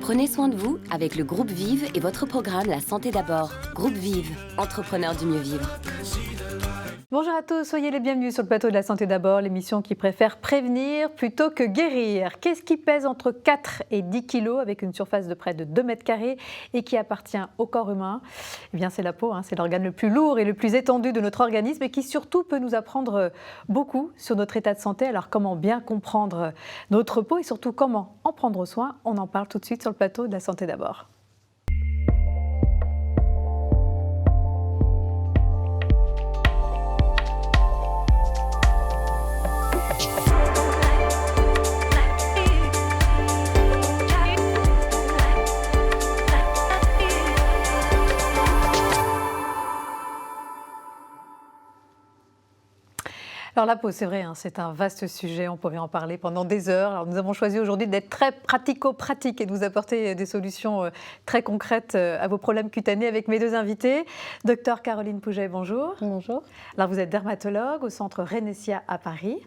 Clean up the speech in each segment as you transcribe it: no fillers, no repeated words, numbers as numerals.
Prenez soin de vous avec le groupe Vive et votre programme La Santé d'abord. Groupe Vive, entrepreneur du mieux vivre. Bonjour à tous, soyez les bienvenus sur le plateau de La Santé d'abord, l'émission qui préfère prévenir plutôt que guérir. Qu'est-ce qui pèse entre 4 et 10 kilos avec une surface de près de 2 mètres carrés et qui appartient au corps humain? Eh bien, c'est la peau, c'est l'organe le plus lourd et le plus étendu de notre organisme et qui surtout peut nous apprendre beaucoup sur notre état de santé. Alors, comment bien comprendre notre peau et surtout comment en prendre soin? On en parle tout de suite sur le plateau de La Santé d'abord. Alors la peau, c'est vrai, c'est un vaste sujet, on pourrait en parler pendant des heures. Alors nous avons choisi aujourd'hui d'être très pratico-pratique et de vous apporter des solutions très concrètes à vos problèmes cutanés avec mes deux invités. Docteur Caroline Pouget, bonjour. Bonjour. Alors vous êtes dermatologue au centre Renecia à Paris.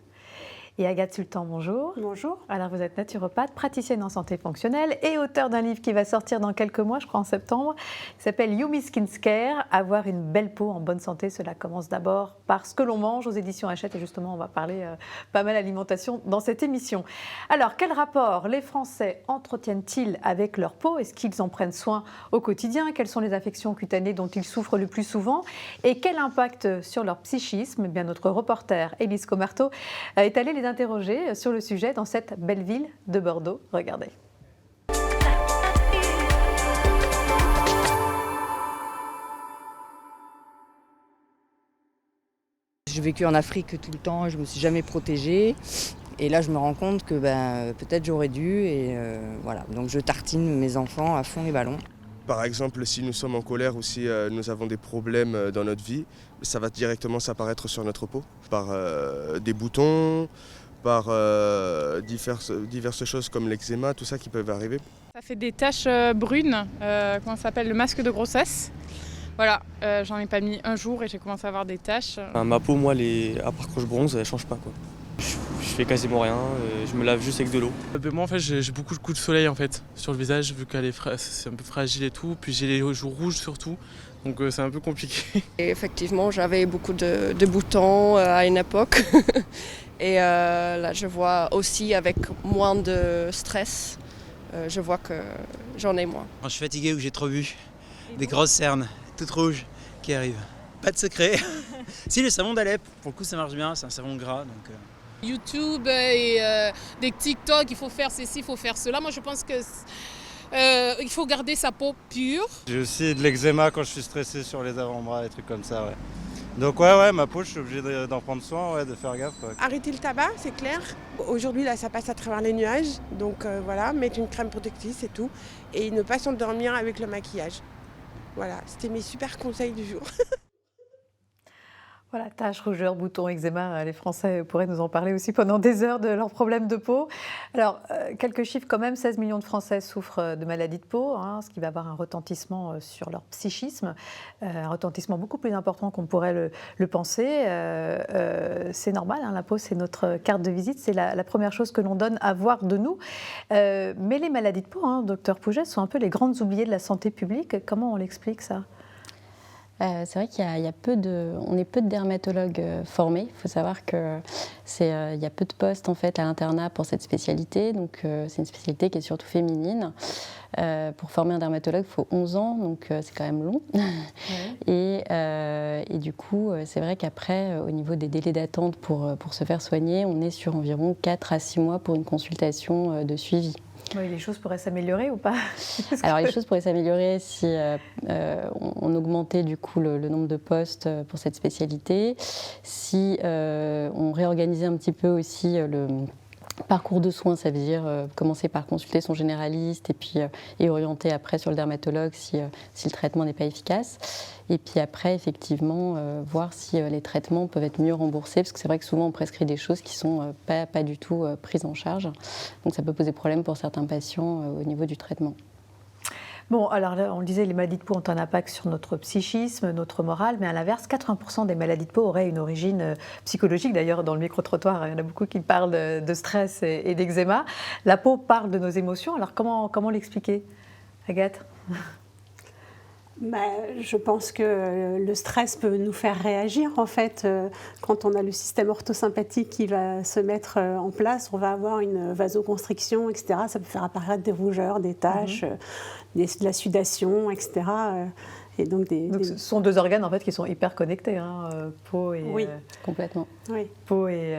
Et Agathe Sultan, bonjour. Bonjour. Alors vous êtes naturopathe, praticienne en santé fonctionnelle et auteur d'un livre qui va sortir dans quelques mois, je crois en septembre, qui s'appelle Yumi Skin Care, avoir une belle peau en bonne santé. Cela commence d'abord par ce que l'on mange aux éditions Hachette et justement on va parler pas mal alimentation dans cette émission. Alors quel rapport les Français entretiennent-ils avec leur peau? Est-ce qu'ils en prennent soin au quotidien? Quelles sont les affections cutanées dont ils souffrent le plus souvent? Et quel impact sur leur psychisme? Eh bien, notre reporter Élise Comarteau est allée les interroger sur le sujet dans cette belle ville de Bordeaux. Regardez. J'ai vécu en Afrique tout le temps, je ne me suis jamais protégée. Et là, je me rends compte que peut-être j'aurais dû. Et voilà, donc je tartine mes enfants à fond les ballons. Par exemple, si nous sommes en colère ou si nous avons des problèmes dans notre vie, ça va directement s'apparaître sur notre peau. Par des boutons, par diverses choses comme l'eczéma, tout ça qui peuvent arriver. Ça fait des taches brunes, comment ça s'appelle, le masque de grossesse. Voilà, j'en ai pas mis un jour et j'ai commencé à avoir des taches. Ma peau, moi, à part quand je bronze, elle change pas, quoi. Je fais quasiment rien, je me lave juste avec de l'eau. Moi, en fait, j'ai beaucoup de coups de soleil en fait, sur le visage, vu qu'elle c'est un peu fragile et tout. Puis j'ai les joues rouges surtout, donc c'est un peu compliqué. Et effectivement, j'avais beaucoup de boutons à une époque. Et là, je vois aussi avec moins de stress, je vois que j'en ai moins. Quand je suis fatigué ou que j'ai trop bu, des grosses cernes, toutes rouges, qui arrivent. Pas de secret. Si, le savon d'Alep, pour le coup ça marche bien, c'est un savon gras. Donc, YouTube et des TikTok, il faut faire ceci, il faut faire cela. Moi je pense que il faut garder sa peau pure. J'ai aussi de l'eczéma quand je suis stressé sur les avant-bras, des trucs comme ça. Ouais. Donc ouais, ma peau, je suis obligé d'en prendre soin, de faire gaffe. Quoi. Arrêter le tabac, c'est clair. Aujourd'hui, là, ça passe à travers les nuages. Donc voilà, mettre une crème protectrice, c'est tout. Et ne pas s'endormir avec le maquillage. Voilà, c'était mes super conseils du jour. Voilà, taches, rougeurs, boutons, eczéma, les Français pourraient nous en parler aussi pendant des heures de leurs problèmes de peau. Alors, quelques chiffres quand même, 16 millions de Français souffrent de maladies de peau, ce qui va avoir un retentissement sur leur psychisme, un retentissement beaucoup plus important qu'on pourrait le penser. C'est normal, la peau c'est notre carte de visite, c'est la première chose que l'on donne à voir de nous. Mais les maladies de peau, docteur Pouget, sont un peu les grandes oubliées de la santé publique. Comment on l'explique ça ? C'est vrai qu'il y a peu de dermatologues formés. Il faut savoir qu'il y a peu de postes en fait à l'internat pour cette spécialité. Donc c'est une spécialité qui est surtout féminine. Pour former un dermatologue, il faut 11 ans, donc c'est quand même long. Ouais. Et du coup, c'est vrai qu'après, au niveau des délais d'attente pour se faire soigner, on est sur environ 4 à 6 mois pour une consultation de suivi. Oui, les choses pourraient s'améliorer ou pas? Alors les choses pourraient s'améliorer si on augmentait du coup le nombre de postes pour cette spécialité, si on réorganisait un petit peu aussi le parcours de soins, ça veut dire commencer par consulter son généraliste et orienter après sur le dermatologue si le traitement n'est pas efficace. Et puis après, effectivement, voir si les traitements peuvent être mieux remboursés, parce que c'est vrai que souvent on prescrit des choses qui ne sont pas du tout prises en charge. Donc ça peut poser problème pour certains patients au niveau du traitement. Bon, alors là, on le disait, les maladies de peau ont un impact sur notre psychisme, notre morale, mais à l'inverse, 80% des maladies de peau auraient une origine psychologique. D'ailleurs, dans le micro-trottoir, il y en a beaucoup qui parlent de stress et d'eczéma. La peau parle de nos émotions, alors comment l'expliquer, Agathe ? Je pense que le stress peut nous faire réagir. En fait, quand on a le système orthosympathique qui va se mettre en place, on va avoir une vasoconstriction, etc. Ça peut faire apparaître des rougeurs, des taches, de la sudation, etc. Et donc ce sont deux organes en fait qui sont hyper connectés, peau et oui, complètement. Oui. Peau et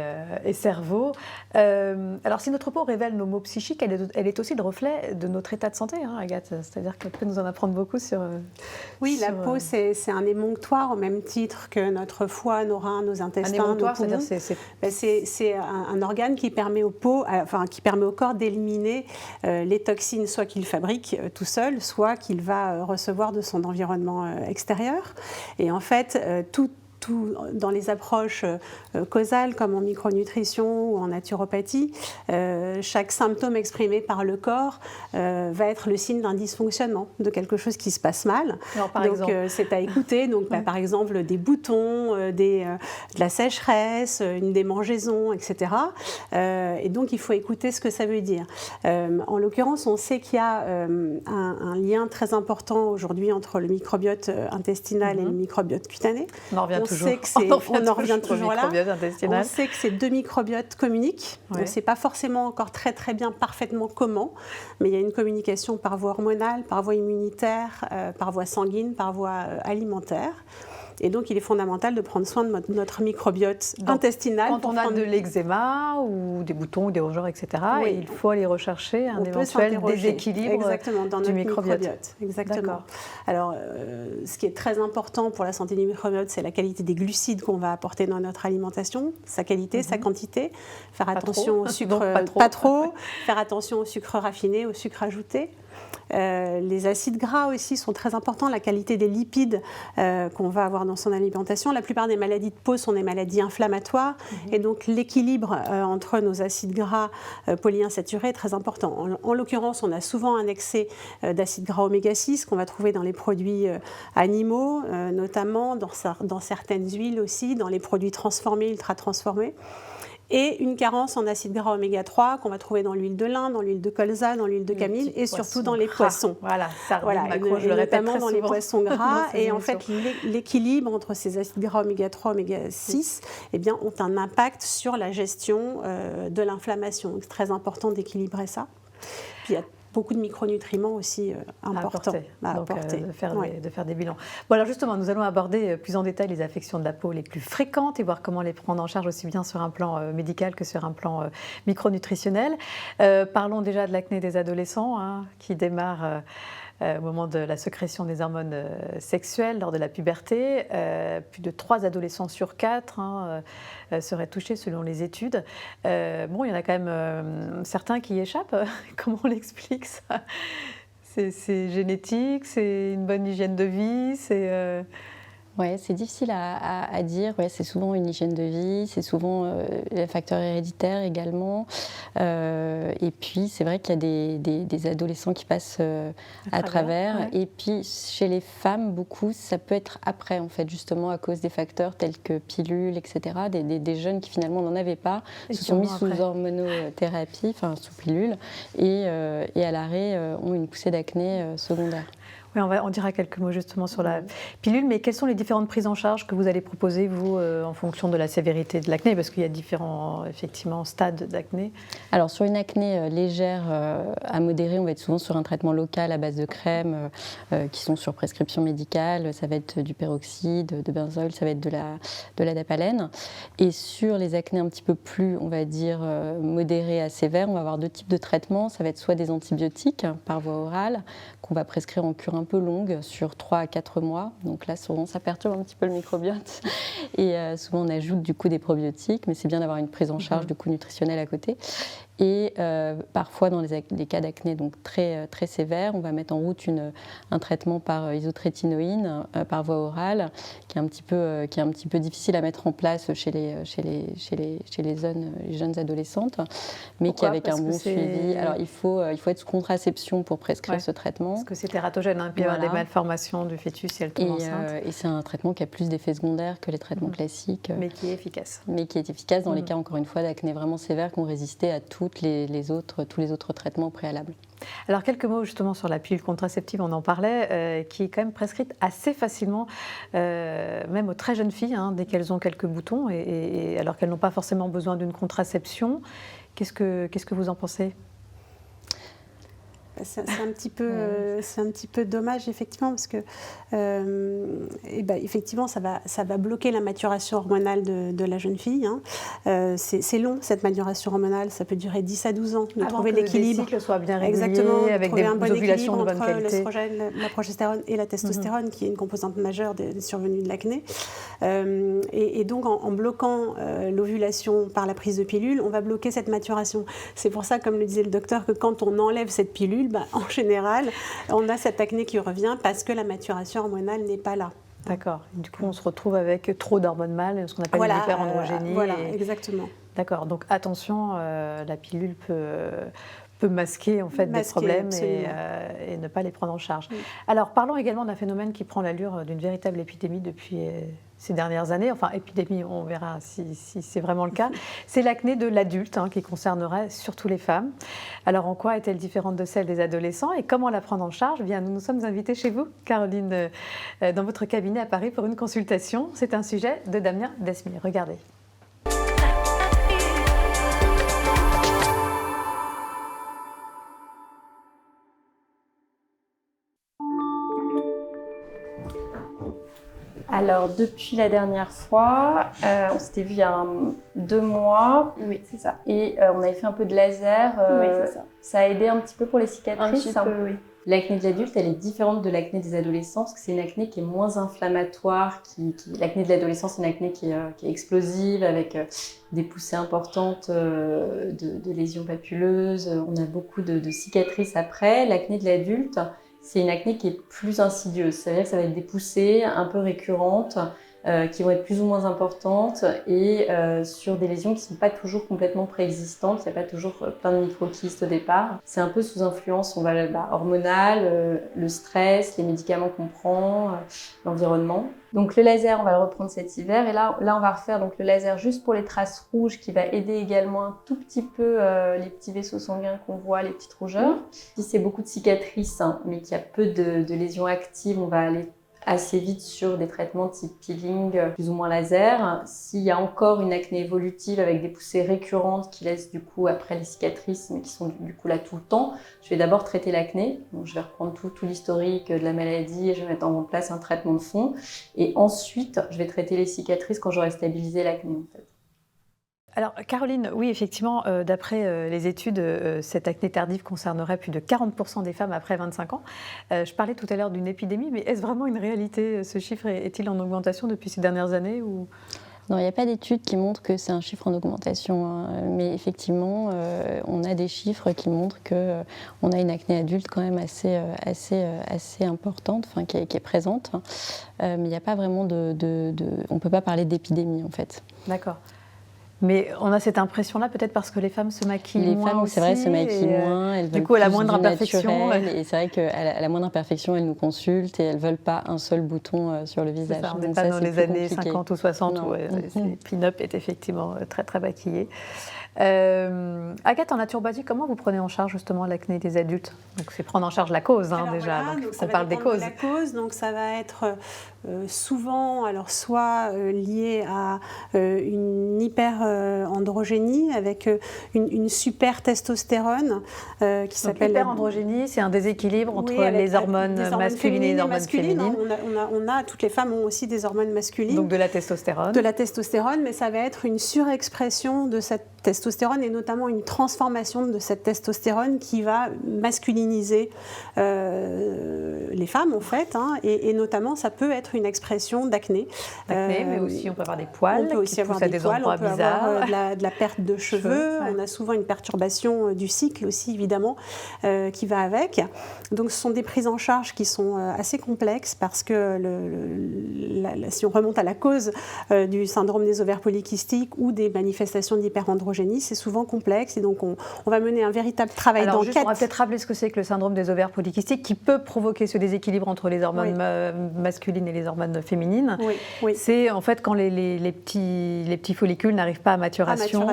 cerveau. Alors si notre peau révèle nos maux psychiques, elle est aussi le reflet de notre état de santé, Agathe. C'est-à-dire qu'elle peut nous en apprendre beaucoup sur. Oui, la peau c'est un émonctoire au même titre que notre foie, nos reins, nos intestins, nos poumons. C'est un organe qui permet aux peaux, qui permet au corps d'éliminer les toxines, soit qu'il fabrique tout seul, soit qu'il va recevoir de son environnement extérieur. Et en fait, tout dans les approches causales comme en micronutrition ou en naturopathie, chaque symptôme exprimé par le corps va être le signe d'un dysfonctionnement, de quelque chose qui se passe mal. Alors, par exemple, c'est à écouter. Donc, par exemple, des boutons, de la sécheresse, une démangeaison, etc. Et donc, il faut écouter ce que ça veut dire. En l'occurrence, on sait qu'il y a un lien très important aujourd'hui entre le microbiote intestinal et le microbiote cutané. On en revient toujours. On en revient toujours là. On sait que ces deux microbiotes communiquent. Ouais. On ne sait pas forcément encore très bien parfaitement comment, mais il y a une communication par voie hormonale, par voie immunitaire, par voie sanguine, par voie alimentaire. Et donc, il est fondamental de prendre soin de notre microbiote intestinal. Quand on a de l'eczéma ou des boutons ou des rougeurs, etc., oui. Il faut aller rechercher un éventuel déséquilibre dans du notre microbiote. Exactement. Alors, ce qui est très important pour la santé du microbiote, c'est la qualité des glucides qu'on va apporter dans notre alimentation, sa qualité, sa quantité. Faire attention au sucre, pas trop. Faire attention au sucre raffiné, au sucre ajouté. Les acides gras aussi sont très importants, la qualité des lipides qu'on va avoir dans son alimentation. La plupart des maladies de peau sont des maladies inflammatoires et donc l'équilibre entre nos acides gras polyinsaturés est très important. En l'occurrence, on a souvent un excès d'acides gras oméga 6 qu'on va trouver dans les produits animaux, notamment dans certaines huiles aussi, dans les produits transformés, ultra transformés. Et une carence en acides gras oméga 3 qu'on va trouver dans l'huile de lin, dans l'huile de colza, dans l'huile de camille et surtout dans les poissons. Voilà, ça revient, je le répète notamment dans les poissons gras. Et en fait, l'équilibre entre ces acides gras oméga 3, oméga 6, ont un impact sur la gestion de l'inflammation. C'est très important d'équilibrer ça. Puis il y a beaucoup de micronutriments aussi importants à apporter. De faire des bilans. Bon, alors justement, nous allons aborder plus en détail les affections de la peau les plus fréquentes et voir comment les prendre en charge aussi bien sur un plan médical que sur un plan micronutritionnel. Parlons déjà de l'acné des adolescents qui démarre au moment de la sécrétion des hormones sexuelles lors de la puberté. Plus de 3 adolescents sur 4 seraient touchés selon les études. Il y en a quand même certains qui y échappent. Comment on l'explique ça ? C'est génétique, c'est une bonne hygiène de vie, c'est... Oui, c'est difficile à dire. Ouais, c'est souvent une hygiène de vie, c'est souvent les facteurs héréditaires également. Et puis, c'est vrai qu'il y a des adolescents qui passent à travers. Ouais. Et puis, chez les femmes, beaucoup, ça peut être après, en fait, justement, à cause des facteurs tels que pilules, etc. Des jeunes qui, finalement, n'en avaient pas, se sont mis sous hormonothérapie, enfin, sous pilule, et à l'arrêt, ont une poussée d'acné secondaire. Oui, on dira quelques mots justement sur la pilule, mais quelles sont les différentes prises en charge que vous allez proposer, vous, en fonction de la sévérité de l'acné, parce qu'il y a différents, effectivement, stades d'acné. Alors, sur une acné légère à modérée, on va être souvent sur un traitement local à base de crèmes qui sont sur prescription médicale. Ça va être du peroxyde, de benzol, ça va être de la dapalène. Et sur les acnés un petit peu plus, on va dire, modérés à sévères, on va avoir 2 types de traitements. Ça va être soit des antibiotiques par voie orale, qu'on va prescrire en cure un peu longue, sur 3 à 4 mois. Donc là, souvent, ça perturbe un petit peu le microbiote. Et souvent, on ajoute du coup des probiotiques, mais c'est bien d'avoir une prise en charge du coup nutritionnelle à côté. Et parfois, dans les cas d'acné donc très, très sévères, on va mettre en route un traitement par isotrétinoïne, par voie orale, qui est un petit peu difficile à mettre en place chez les jeunes adolescentes, mais qui avec un bon suivi. Alors, il faut être sous contraception pour prescrire ce traitement. Parce que c'est tératogène, hein, puis il y a des malformations du fœtus si elle tombe enceinte. Et c'est un traitement qui a plus d'effets secondaires que les traitements classiques. Mais qui est efficace. Mais qui est efficace dans les cas, encore une fois, d'acné vraiment sévère qui ont résisté à tous les autres traitements préalables. Alors, quelques mots justement sur la pilule contraceptive, on en parlait, qui est quand même prescrite assez facilement, même aux très jeunes filles, hein, dès qu'elles ont quelques boutons, et alors qu'elles n'ont pas forcément besoin d'une contraception. Qu'est-ce que vous en pensez ? C'est un petit peu dommage, effectivement, parce que effectivement, ça va bloquer la maturation hormonale de la jeune fille. Hein. C'est long, cette maturation hormonale, ça peut durer 10 à 12 ans de trouver l'équilibre. Des cycles soient bien réguliers, exactement, avec trouver un bon ovulations de bonne entre qualité. l'estrogène, la progestérone et la testostérone, qui est une composante majeure des survenues de l'acné. Et donc, en bloquant l'ovulation par la prise de pilule, on va bloquer cette maturation. C'est pour ça, comme le disait le docteur, que quand on enlève cette pilule, en général, on a cette acné qui revient parce que la maturation hormonale n'est pas là. D'accord. Du coup, on se retrouve avec trop d'hormones mâles, ce qu'on appelle l'hyperandrogénie. Voilà, exactement. D'accord. Donc, attention, la pilule peut masquer en fait des problèmes et ne pas les prendre en charge. Oui. Alors, parlons également d'un phénomène qui prend l'allure d'une véritable épidémie depuis ces dernières années. Enfin, épidémie, on verra si c'est vraiment le cas. C'est l'acné de l'adulte, hein, qui concernerait surtout les femmes. Alors, en quoi est-elle différente de celle des adolescents et comment la prendre en charge ? Bien, nous sommes invités chez vous, Caroline, dans votre cabinet à Paris pour une consultation. C'est un sujet de Damien Desmi. Regardez. Alors, depuis la dernière fois, on s'était vu il y a 2 mois. Oui, c'est ça. Et on avait fait un peu de laser. Oui, c'est ça. Ça a aidé un petit peu pour les cicatrices. Un petit peu, oui. L'acné de l'adulte, elle est différente de l'acné des adolescents parce que c'est une acné qui est moins inflammatoire. L'acné de l'adolescent, c'est une acné qui est explosive avec des poussées importantes de lésions papuleuses. On a beaucoup de cicatrices après. L'acné de l'adulte, c'est une acné qui est plus insidieuse, c'est-à-dire que ça va être des poussées un peu récurrentes qui vont être plus ou moins importantes et sur des lésions qui ne sont pas toujours complètement préexistantes, il n'y a pas toujours plein de microkystes au départ. C'est un peu sous influence hormonale, le stress, les médicaments qu'on prend, l'environnement. Donc le laser, on va le reprendre cet hiver et là on va refaire donc le laser juste pour les traces rouges qui va aider également un tout petit peu les petits vaisseaux sanguins qu'on voit, les petites rougeurs. Si c'est beaucoup de cicatrices mais qu'il y a peu de lésions actives, on va aller assez vite sur des traitements type peeling, plus ou moins laser. S'il y a encore une acné évolutive avec des poussées récurrentes qui laissent du coup après les cicatrices mais qui sont du coup là tout le temps, je vais d'abord traiter l'acné. Donc je vais reprendre tout l'historique de la maladie et je vais mettre en place un traitement de fond. Et ensuite, je vais traiter les cicatrices quand j'aurai stabilisé l'acné en fait. Alors Caroline, oui effectivement, d'après les études, cette acné tardive concernerait plus de 40% des femmes après 25 ans. Je parlais tout à l'heure d'une épidémie, mais est-ce vraiment une réalité ? Ce chiffre est-il en augmentation depuis ces dernières années ou... Non, il n'y a pas d'études qui montrent que c'est un chiffre en augmentation, hein. Mais effectivement, on a des chiffres qui montrent qu'on a une acné adulte quand même assez importante, enfin, qui est présente, mais il n'y a pas vraiment on ne peut pas parler d'épidémie en fait. D'accord. Mais on a cette impression-là, peut-être parce que les femmes se maquillent moins. Les femmes, c'est vrai, se maquillent moins. Elles du coup, à la moindre imperfection. Et c'est vrai qu'à la moindre imperfection, elles nous consultent et elles ne veulent pas un seul bouton sur le visage. Ça, on n'est pas dans les années 50 ou 60 où pin-up est effectivement très, très maquillée. Agathe, en naturopathie, comment vous prenez en charge justement l'acné des adultes ? Donc c'est prendre en charge la cause déjà. Voilà, donc ça on parle des causes. De la cause, donc ça va être souvent, alors soit lié à une hyperandrogénie avec une super testostérone qui s'appelle. L'hyperandrogénie, c'est un déséquilibre entre les hormones masculines et les hormones féminines. Toutes les femmes ont aussi des hormones masculines. Donc de la testostérone. De la testostérone, mais ça va être une surexpression de cette testostérone et notamment une transformation de cette testostérone qui va masculiniser les femmes en fait, hein, et notamment ça peut être une expression d'acné. Mais aussi on peut avoir des poils, on peut aussi avoir des poils, on peut avoir avoir de la perte de cheveux. On a souvent une perturbation du cycle aussi, évidemment, qui va avec. Donc, ce sont des prises en charge qui sont assez complexes parce que si on remonte à la cause du syndrome des ovaires polykystiques ou des manifestations d'hyperandrogénie, c'est souvent complexe. Et donc, on va mener un véritable travail d'enquête. On va peut-être rappeler ce que c'est que le syndrome des ovaires polykystiques qui peut provoquer ce déséquilibre entre les hormones masculines et les hormones féminines. C'est en fait quand les petits follicules n'arrivent pas à maturation.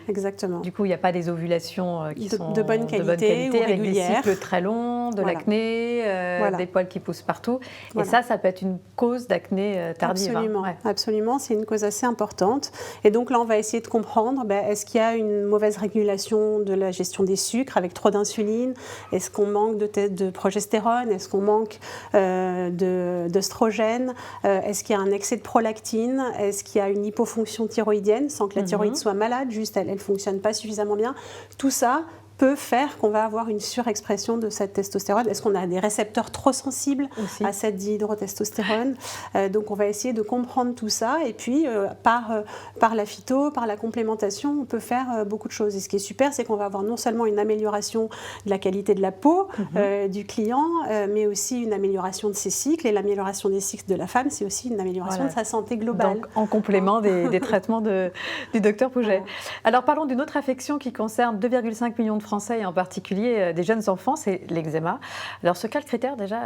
Exactement. Du coup, il n'y a pas des ovulations qui sont de bonne qualité ou avec des régulières. cycles très longs, de l'acné, des poils qui poussent partout. Et ça peut être une cause d'acné tardive. Absolument, absolument. C'est une cause assez importante. Et donc là, on va essayer de comprendre, est-ce qu'il y a une mauvaise régulation de la gestion des sucres avec trop d'insuline? Est-ce qu'on manque de progestérone? Est-ce qu'on manque d'œstrogène? Est-ce qu'il y a un excès de prolactine? Est-ce qu'il y a une hypofonction thyroïdienne sans que la thyroïde soit malade, juste elle ne fonctionne pas suffisamment bien? Tout ça peut faire qu'on va avoir une surexpression de cette testostérone. Est-ce qu'on a des récepteurs trop sensibles à cette dihydrotestostérone? Donc on va essayer de comprendre tout ça et puis par la phyto, par la complémentation, on peut faire beaucoup de choses. Et ce qui est super, c'est qu'on va avoir non seulement une amélioration de la qualité de la peau du client, mais aussi une amélioration de ses cycles. Et l'amélioration des cycles de la femme, c'est aussi une amélioration de sa santé globale. Donc en complément des traitements du docteur Pouget. Alors parlons d'une autre affection qui concerne 2,5 millions de Français et en particulier des jeunes enfants, c'est l'eczéma. Alors, ce cas de critère, déjà,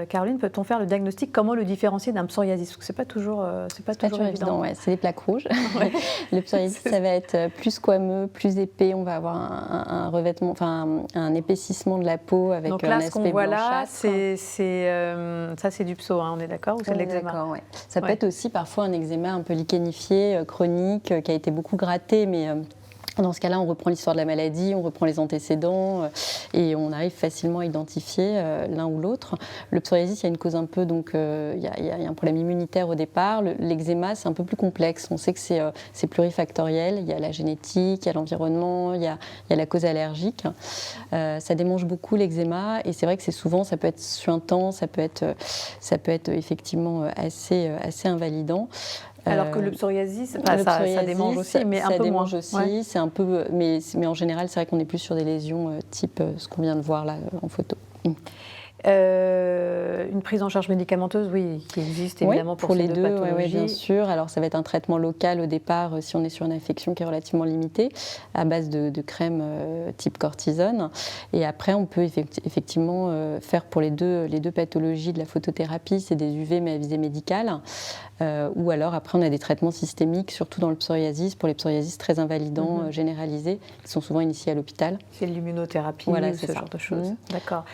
Caroline, peut-on faire le diagnostic? Comment le différencier d'un psoriasis? Parce que ce n'est pas toujours évident. C'est des plaques rouges. Le psoriasis, ça va être plus squameux, plus épais. On va avoir un revêtement, un épaississement de la peau avec donc là, un aspect blanchâtre. Ça, c'est du pso, on est d'accord? Ou c'est de l'eczéma? Ça peut être aussi parfois un eczéma un peu lichenifié, chronique, qui a été beaucoup gratté, mais... Dans ce cas-là, on reprend l'histoire de la maladie, on reprend les antécédents et on arrive facilement à identifier l'un ou l'autre. Le psoriasis, il y a une cause un peu, donc il y a un problème immunitaire au départ. L'eczéma, c'est un peu plus complexe. On sait que c'est plurifactoriel. Il y a la génétique, il y a l'environnement, il y a la cause allergique. Ça démange beaucoup l'eczéma et c'est vrai que ça peut être suintant, ça peut être effectivement assez invalidant. Alors que le psoriasis, ça démange aussi, mais un peu moins. Ça démange aussi, c'est un peu, mais en général, c'est vrai qu'on est plus sur des lésions type ce qu'on vient de voir là en photo. Une prise en charge médicamenteuse, oui, qui existe évidemment pour ces deux pathologies. Oui, bien sûr. Alors, ça va être un traitement local au départ si on est sur une infection qui est relativement limitée, à base de crème type cortisone. Et après, on peut effectivement faire pour les deux pathologies de la photothérapie, c'est des UV mais à visée médicale. Ou alors, après, on a des traitements systémiques, surtout dans le psoriasis, pour les psoriasis très invalidants généralisés, qui sont souvent initiés à l'hospital. C'est l'immunothérapie, ce genre de choses. D'accord.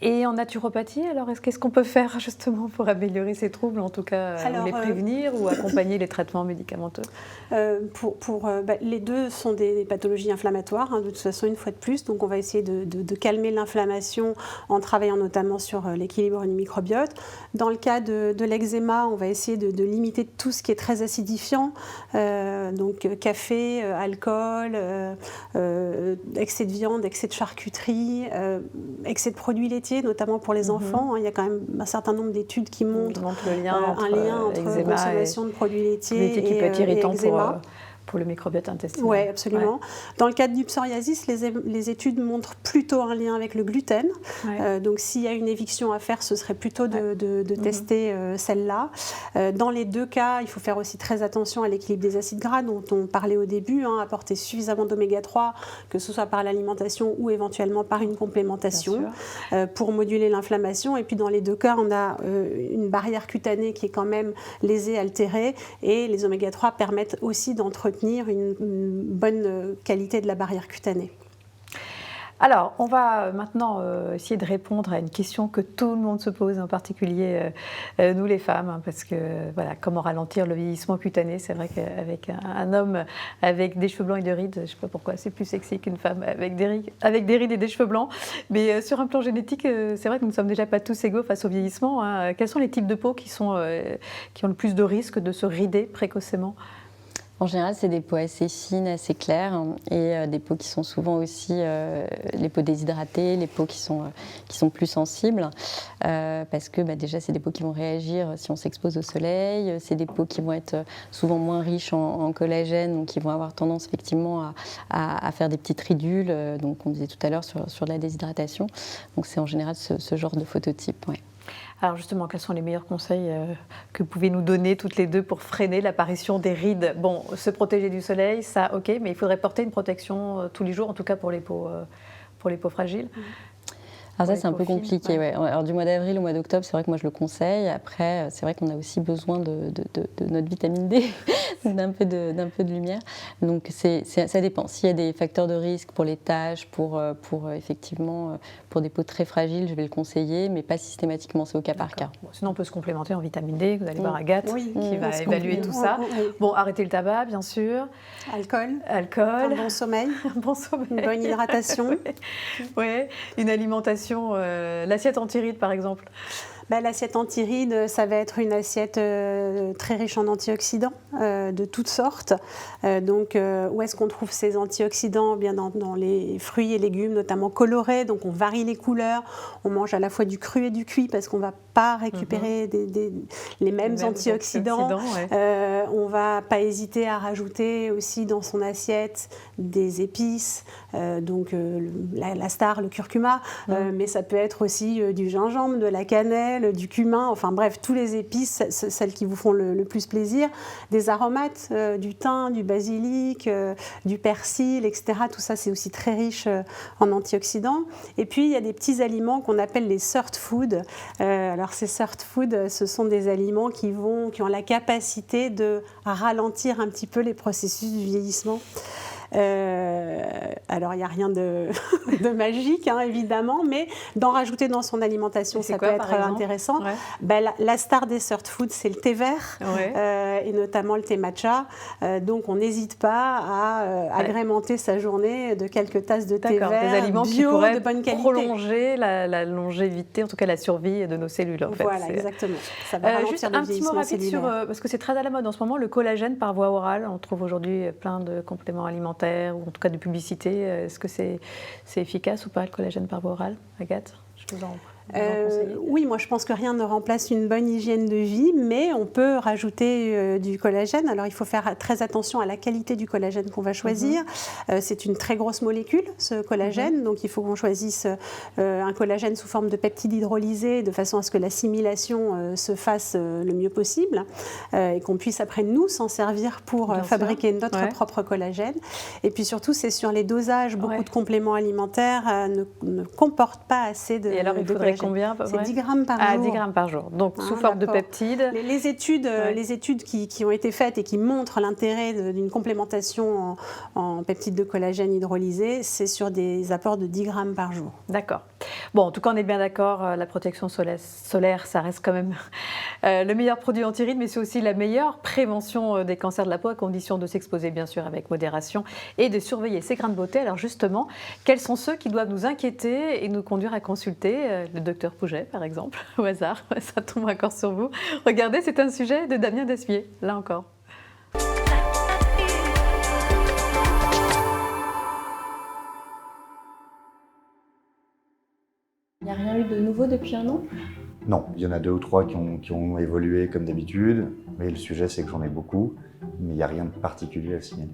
Et en naturopathie, alors, qu'est-ce qu'on peut faire justement pour améliorer ces troubles, en tout cas, les prévenir ou accompagner les traitements médicamenteux? Les deux sont des pathologies inflammatoires, de toute façon, une fois de plus. Donc, on va essayer de calmer l'inflammation en travaillant notamment sur l'équilibre du microbiote. Dans le cas de l'eczéma, on va essayer de limiter tout ce qui est très acidifiant, donc café, alcool, excès de viande, excès de charcuterie, excès de produits laitiers, notamment pour les enfants. Il y a quand même un certain nombre d'études qui montrent un lien entre consommation de produits laitiers qui peut être irritant eczéma. Pour le microbiote intestinal. Oui, absolument. Dans le cadre du psoriasis, les études montrent plutôt un lien avec le gluten. Donc, s'il y a une éviction à faire, ce serait plutôt de tester celle-là. Dans les deux cas, il faut faire aussi très attention à l'équilibre des acides gras dont on parlait au début, apporter suffisamment d'oméga 3, que ce soit par l'alimentation ou éventuellement par une complémentation pour moduler l'inflammation. Et puis, dans les deux cas, on a une barrière cutanée qui est quand même lésée, altérée, et les oméga 3 permettent aussi d'entretenir une bonne qualité de la barrière cutanée. Alors, on va maintenant essayer de répondre à une question que tout le monde se pose, en particulier nous les femmes, parce que voilà, comment ralentir le vieillissement cutané? C'est vrai qu'avec un homme avec des cheveux blancs et des rides, je ne sais pas pourquoi, c'est plus sexy qu'une femme avec des rides et des cheveux blancs. Mais sur un plan génétique, c'est vrai que nous ne sommes déjà pas tous égaux face au vieillissement. Quels sont les types de peau qui ont le plus de risques de se rider précocement? En général, c'est des peaux assez fines, assez claires et des peaux qui sont souvent aussi les peaux déshydratées, les peaux qui sont plus sensibles parce que déjà, c'est des peaux qui vont réagir si on s'expose au soleil. C'est des peaux qui vont être souvent moins riches en collagène, donc qui vont avoir tendance effectivement à faire des petites ridules. Donc, on disait tout à l'heure sur la déshydratation. Donc, c'est en général ce genre de phototype. Ouais. Alors justement, quels sont les meilleurs conseils que vous pouvez nous donner toutes les deux pour freiner l'apparition des rides? Bon, se protéger du soleil, ça ok, mais il faudrait porter une protection tous les jours, en tout cas pour les peaux fragiles. Alors ça, c'est un peu compliqué. Ouais. Alors du mois d'avril au mois d'octobre, c'est vrai que moi je le conseille. Après, c'est vrai qu'on a aussi besoin de notre vitamine D, d'un peu de lumière. Donc ça dépend. S'il y a des facteurs de risque pour les taches, pour effectivement pour des peaux très fragiles, je vais le conseiller, mais pas systématiquement. C'est au cas par cas. Bon, sinon, on peut se complémenter en vitamine D. Vous allez voir Agathe qui va évaluer tout ça. Oui. Bon, arrêter le tabac, bien sûr. Alcool. Un bon sommeil. Une bonne hydratation. Oui, une alimentation. L'assiette anti-rides, par exemple. L'assiette anti-rides, ça va être une assiette très riche en antioxydants de toutes sortes. Donc, où est-ce qu'on trouve ces antioxydants? Bien dans les fruits et légumes, notamment colorés. Donc, on varie les couleurs. On mange à la fois du cru et du cuit parce qu'on ne va pas récupérer les mêmes antioxydants. On ne va pas hésiter à rajouter aussi dans son assiette des épices. Donc, la star, le curcuma. Mais ça peut être aussi du gingembre, de la cannelle, du cumin, enfin bref, tous les épices, celles qui vous font le plus plaisir, des aromates, du thym, du basilic, du persil, etc. Tout ça, c'est aussi très riche en antioxydants. Et puis, il y a des petits aliments qu'on appelle les third food. Alors, ces third food, ce sont des aliments qui ont la capacité de ralentir un petit peu les processus du vieillissement. Alors, il n'y a rien de magique, évidemment, mais d'en rajouter dans son alimentation, ça peut être intéressant. La star des third food, c'est le thé vert, et notamment le thé matcha. Donc, on n'hésite pas à agrémenter sa journée de quelques tasses de thé vert des aliments bio, qui pourraient de bonne qualité. Prolonger la longévité, en tout cas la survie de nos cellules. En fait. Voilà, exactement. Ça va ralentir juste le un petit mot rapide cellulaire. parce que c'est très à la mode en ce moment, le collagène par voie orale. On trouve aujourd'hui plein de compléments alimentaires, ou en tout cas de publicité. Est-ce que c'est efficace ou pas, le collagène par voie orale, Agathe? Je vous en oui, moi je pense que rien ne remplace une bonne hygiène de vie, mais on peut rajouter du collagène. Alors il faut faire très attention à la qualité du collagène qu'on va choisir. C'est une très grosse molécule, ce collagène, donc il faut qu'on choisisse un collagène sous forme de peptides hydrolysés de façon à ce que l'assimilation se fasse le mieux possible et qu'on puisse après nous s'en servir pour fabriquer notre propre collagène. Et puis surtout, c'est sur les dosages. Beaucoup de compléments alimentaires ne comportent pas assez de. Et alors il faudrait combien? C'est 10 grammes par jour. 10 grammes par jour, donc sous forme de peptides. Les études qui ont été faites et qui montrent l'intérêt d'une complémentation en peptides de collagène hydrolysés, c'est sur des apports de 10 grammes par jour. D'accord. Bon, en tout cas, on est bien d'accord, la protection solaire, ça reste quand même le meilleur produit anti-rides, mais c'est aussi la meilleure prévention des cancers de la peau, à condition de s'exposer, bien sûr, avec modération et de surveiller ses grains de beauté. Alors justement, quels sont ceux qui doivent nous inquiéter et nous conduire à consulter le docteur Pouget, par exemple, au hasard, ça tombe encore sur vous. Regardez, c'est un sujet de Damien Desmier, là encore. Il n'y a rien eu de nouveau depuis un an? Non, il y en a 2 ou 3 qui ont évolué comme d'habitude, mais le sujet c'est que j'en ai beaucoup, mais il n'y a rien de particulier à signaler.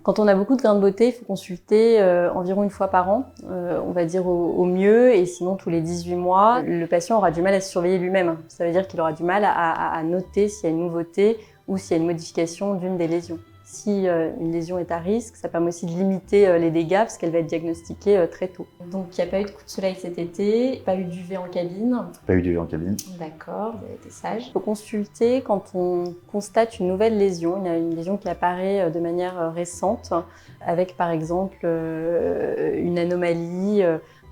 Quand on a beaucoup de grains de beauté, il faut consulter environ une fois par an, on va dire au mieux, et sinon tous les 18 mois, le patient aura du mal à se surveiller lui-même. Ça veut dire qu'il aura du mal à noter s'il y a une nouveauté ou s'il y a une modification d'une des lésions. Si une lésion est à risque, ça permet aussi de limiter les dégâts parce qu'elle va être diagnostiquée très tôt. Donc il n'y a pas eu de coup de soleil cet été, pas eu d'UV en cabine. Pas eu d'UV en cabine. D'accord, vous avez été sage. Il faut consulter quand on constate une nouvelle lésion, il y a une lésion qui apparaît de manière récente, avec par exemple une anomalie,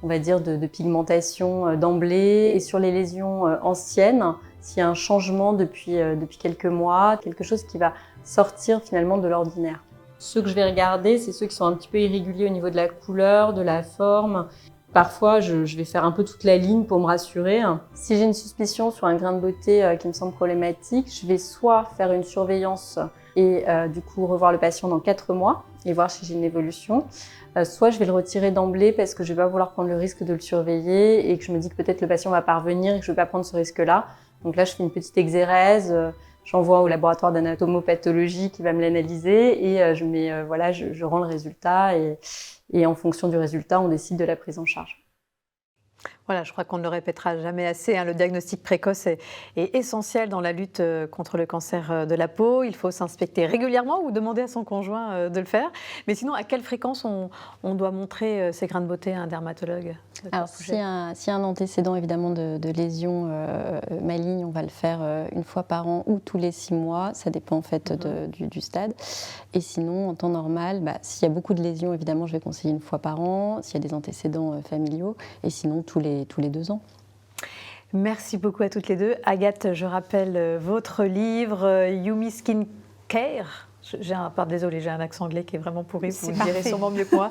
on va dire de pigmentation d'emblée. Et sur les lésions anciennes, s'il y a un changement depuis quelques mois, quelque chose qui va sortir finalement de l'ordinaire. Ceux que je vais regarder, c'est ceux qui sont un petit peu irréguliers au niveau de la couleur, de la forme. Parfois, je vais faire un peu toute la ligne pour me rassurer. Si j'ai une suspicion sur un grain de beauté qui me semble problématique, je vais soit faire une surveillance et du coup revoir le patient dans 4 mois et voir si j'ai une évolution. Soit je vais le retirer d'emblée parce que je ne vais pas vouloir prendre le risque de le surveiller et que je me dis que peut-être le patient va pas revenir et que je ne vais pas prendre ce risque-là. Donc là, je fais une petite exérèse, j'envoie au laboratoire d'anatomopathologie qui va me l'analyser et je rends le résultat et en fonction du résultat, on décide de la prise en charge. Voilà, je crois qu'on ne le répétera jamais assez. Le diagnostic précoce est essentiel dans la lutte contre le cancer de la peau. Il faut s'inspecter régulièrement ou demander à son conjoint de le faire. Mais sinon, à quelle fréquence on doit montrer ses grains de beauté à un dermatologue? Alors, s'il y a un antécédent évidemment de lésions malignes, on va le faire une fois par an ou tous les 6 mois. Ça dépend en fait du stade. Et sinon, en temps normal, s'il y a beaucoup de lésions, évidemment, je vais conseiller une fois par an. S'il y a des antécédents familiaux, et sinon tous les 2 ans. Merci beaucoup à toutes les deux. Agathe, je rappelle votre livre Yumi Skin Care. Désolée, j'ai un accent anglais qui est vraiment pourri, vous le direz sûrement mieux que moi.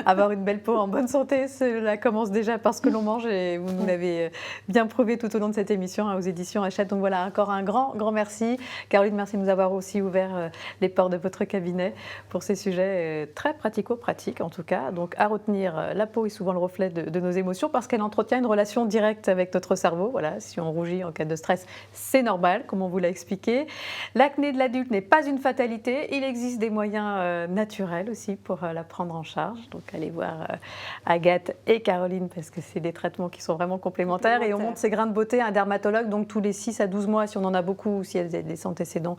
Avoir une belle peau en bonne santé, cela commence déjà par ce que l'on mange et vous nous l'avez bien prouvé tout au long de cette émission aux éditions Hachette. Donc voilà, encore un grand merci. Caroline, merci de nous avoir aussi ouvert les portes de votre cabinet pour ces sujets très pratico-pratiques en tout cas. Donc à retenir, la peau est souvent le reflet de nos émotions parce qu'elle entretient une relation directe avec notre cerveau. Voilà, si on rougit en cas de stress, c'est normal, comme on vous l'a expliqué. L'acné de l'adulte n'est pas une fatalité. Il existe des moyens naturels aussi pour la prendre en charge. Donc allez voir Agathe et Caroline parce que c'est des traitements qui sont vraiment complémentaires. Et on monte ces grains de beauté à un dermatologue donc tous les 6 à 12 mois si on en a beaucoup ou s'il y a des antécédents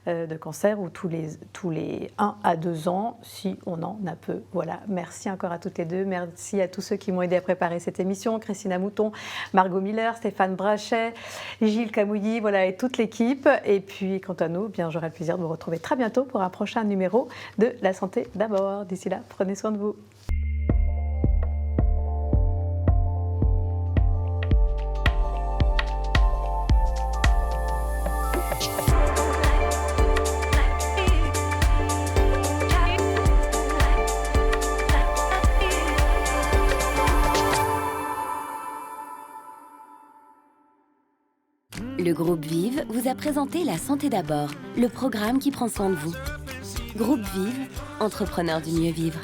de cancer ou tous les 1 à 2 ans si on en a peu. Voilà, merci encore à toutes les deux. Merci à tous ceux qui m'ont aidé à préparer cette émission. Christina Mouton, Margot Miller, Stéphane Brachet, Gilles Camouilly, voilà, et toute l'équipe. Et puis quant à nous, j'aurai le plaisir de vous retrouver très bientôt pour un prochain numéro de La Santé d'abord. D'ici là, prenez soin de vous. Le groupe Vive vous a présenté La Santé d'abord, le programme qui prend soin de vous. Groupe Vive, entrepreneurs du mieux vivre.